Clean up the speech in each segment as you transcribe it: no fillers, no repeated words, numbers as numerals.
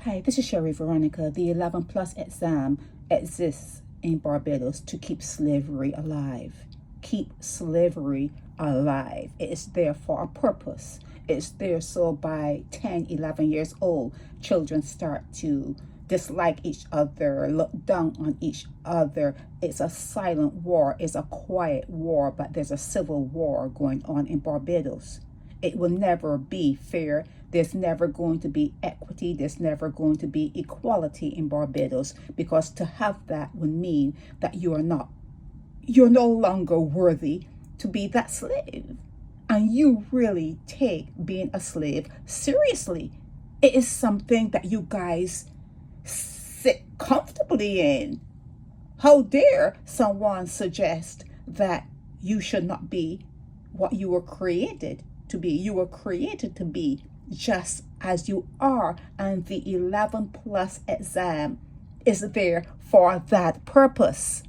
Hi, this is Sherry Veronica. The 11 plus exam exists in Barbados to keep slavery alive. Keep slavery alive. It is there for a purpose. It's there so by 10, 11 years old, children start to dislike each other, look down on each other. It's a silent war. It's a quiet war, but there's a civil war going on in Barbados. It will never be fair. There's never going to be equity. There's never going to be equality in Barbados, because to have that would mean that you're no longer worthy to be that slave. And you really take being a slave seriously. It is something that you guys sit comfortably in. How dare someone suggest that you should not be what you were created to be? You were created to be just as you are, and the 11 plus exam is there for that purpose.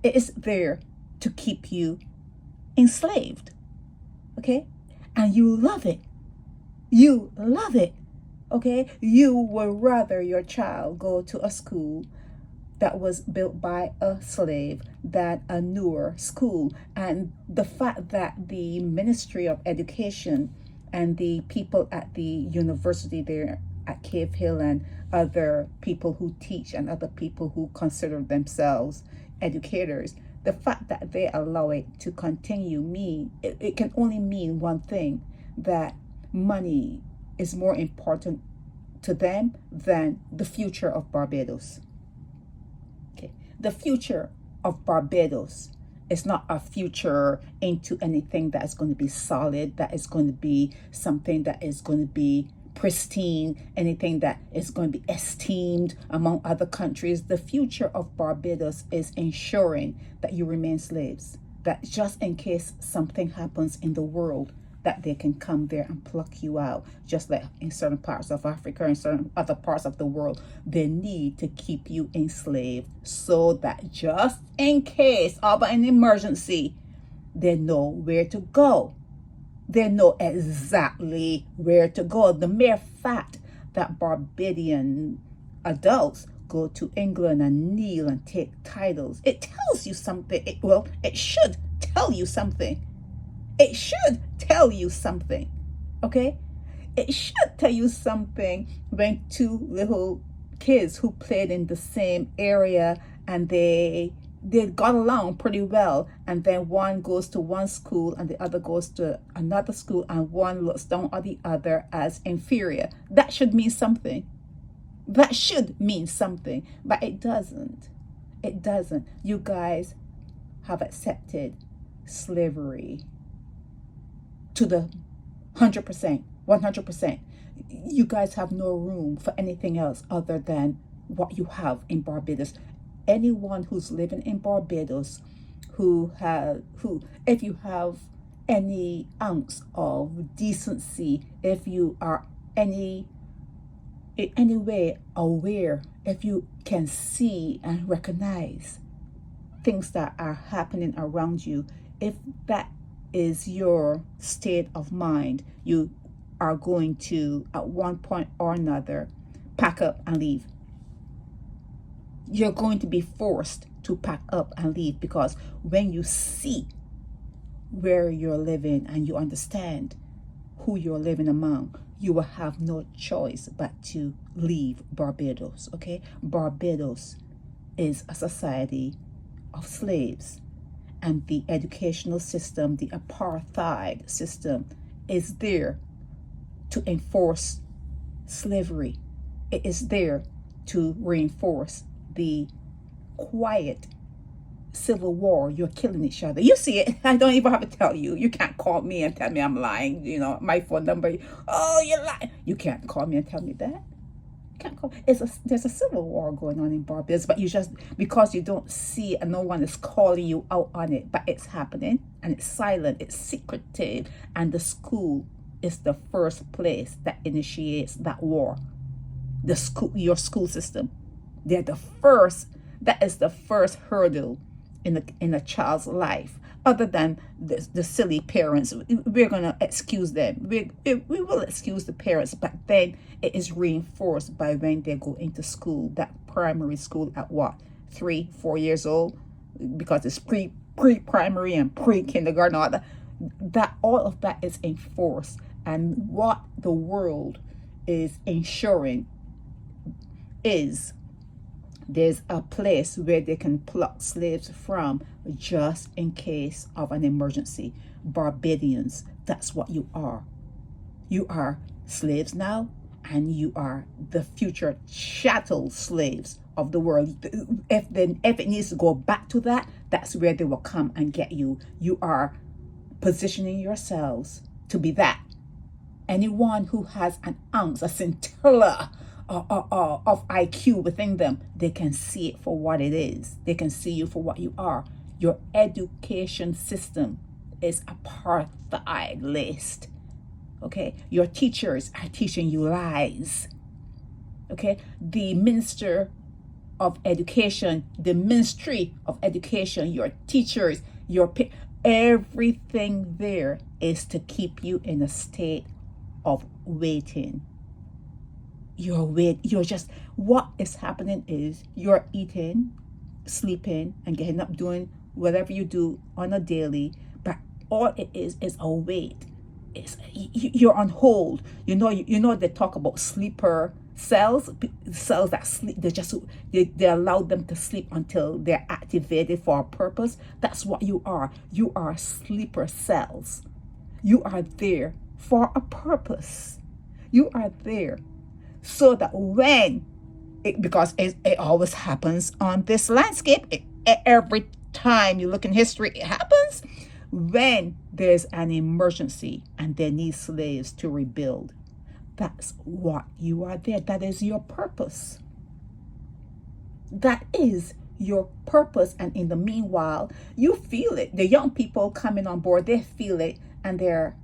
It is there to keep you enslaved, okay? And you love it. You love it, okay? You would rather your child go to a school that was built by a slave than a newer school. And the fact that the Ministry of Education and the people at the university there at Cave Hill and other people who teach and other people who consider themselves educators, the fact that they allow it to continue it can only mean one thing: that money is more important to them than the future of Barbados. Okay, the future of Barbados is not a future into anything that is going to be solid, that is going to be something that is going to be pristine, anything that is going to be esteemed among other countries. The future of Barbados is ensuring that you remain slaves, that just in case something happens in the world, that they can come there and pluck you out. Just like in certain parts of Africa and certain other parts of the world, they need to keep you enslaved so that just in case of an emergency, they know where to go. They know exactly where to go. The mere fact that Barbadian adults go to England and kneel and take titles, it tells you something. It should tell you something. It should tell you something, okay? It should tell you something when two little kids who played in the same area and they got along pretty well, and then one goes to one school and the other goes to another school, and one looks down on the other as inferior. That should mean something. That should mean something, but it doesn't. It doesn't. You guys have accepted slavery to the 100%, 100%. You guys have no room for anything else other than what you have in Barbados. Anyone who's living in Barbados if you have any ounce of decency, if you are in any way aware, if you can see and recognize things that are happening around you, if that is your state of mind, you are going to, at one point or another, pack up and leave. You're going to be forced to pack up and leave, because when you see where you're living and you understand who you're living among, you will have no choice but to leave Barbados, okay? Barbados is a society of slaves. And the educational system, the apartheid system, is there to enforce slavery. It is there to reinforce the quiet civil war. You're killing each other. You see it. I don't even have to tell you. You can't call me and tell me I'm lying. You know, my phone number. Oh, you're lying. You can't call me and tell me that. There's a civil war going on in Barbados, but because you don't see it and no one is calling you out on it, but it's happening and it's silent, it's secretive, and the school is the first place that initiates that war. Your school system, that is the first hurdle in a child's life. other than the silly parents. We're going to excuse them. We will excuse the parents, but then it is reinforced by when they go into school, that primary school at what, 3-4 years old, because it's pre-primary and pre-kindergarten, all of that is enforced. And what the world is ensuring is there's a place where they can pluck slaves from just in case of an emergency. Barbadians, that's what you are. You are slaves now, and you are the future chattel slaves of the world. If it needs to go back to that, that's where they will come and get you. You are positioning yourselves to be that. Anyone who has an ounce, a scintilla of IQ within them, they can see it for what it is. They can see you for what you are. Your education system is apartheid list. Okay, your teachers are teaching you lies. Okay, the Ministry of Education, your teachers, everything there is to keep you in a state of waiting. What is happening is you're eating, sleeping, and getting up, doing whatever you do on a daily, but all it is a wait. You're on hold. You know they talk about sleeper cells that sleep. They allow them to sleep until they're activated for a purpose. That's what you are. You are sleeper cells. You are there for a purpose. You are there so that because it always happens on this landscape, every time you look in history, it happens. When there's an emergency and they need slaves to rebuild, that's what you are there. That is your purpose. That is your purpose. And in the meanwhile, you feel it. The young people coming on board, they feel it, and they're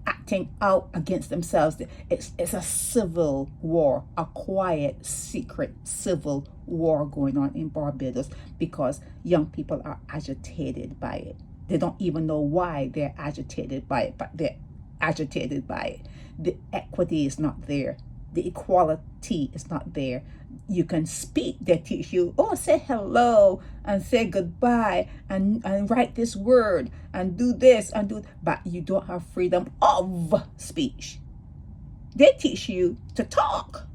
acting out against themselves. It's a civil war, a quiet, secret civil war going on in Barbados because young people are agitated by it. They don't even know why they're agitated by it, but they're agitated by it. The equity is not there. The equality is not there. You can speak. They teach you, say hello and say goodbye and write this word and do this and do, but you don't have freedom of speech. They teach you to talk,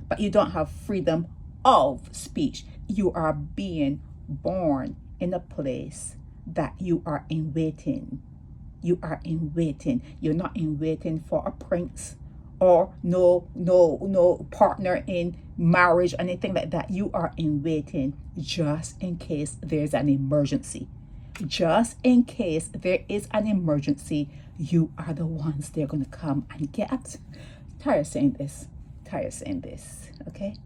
but you don't have freedom of speech. You are being born in a place that you are in waiting. You are in waiting. You're not in waiting for a prince or no partner in marriage, anything like that. You are in waiting just in case there's an emergency. Just in case there is an emergency, you are the ones they're going to come and get. Tired of saying this. Okay?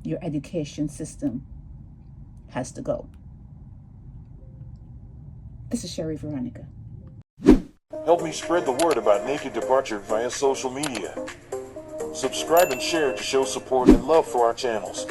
Your education system has to go. This is Sherry Veronica. Help me spread the word about Naked Departure via social media. Subscribe and share to show support and love for our channels.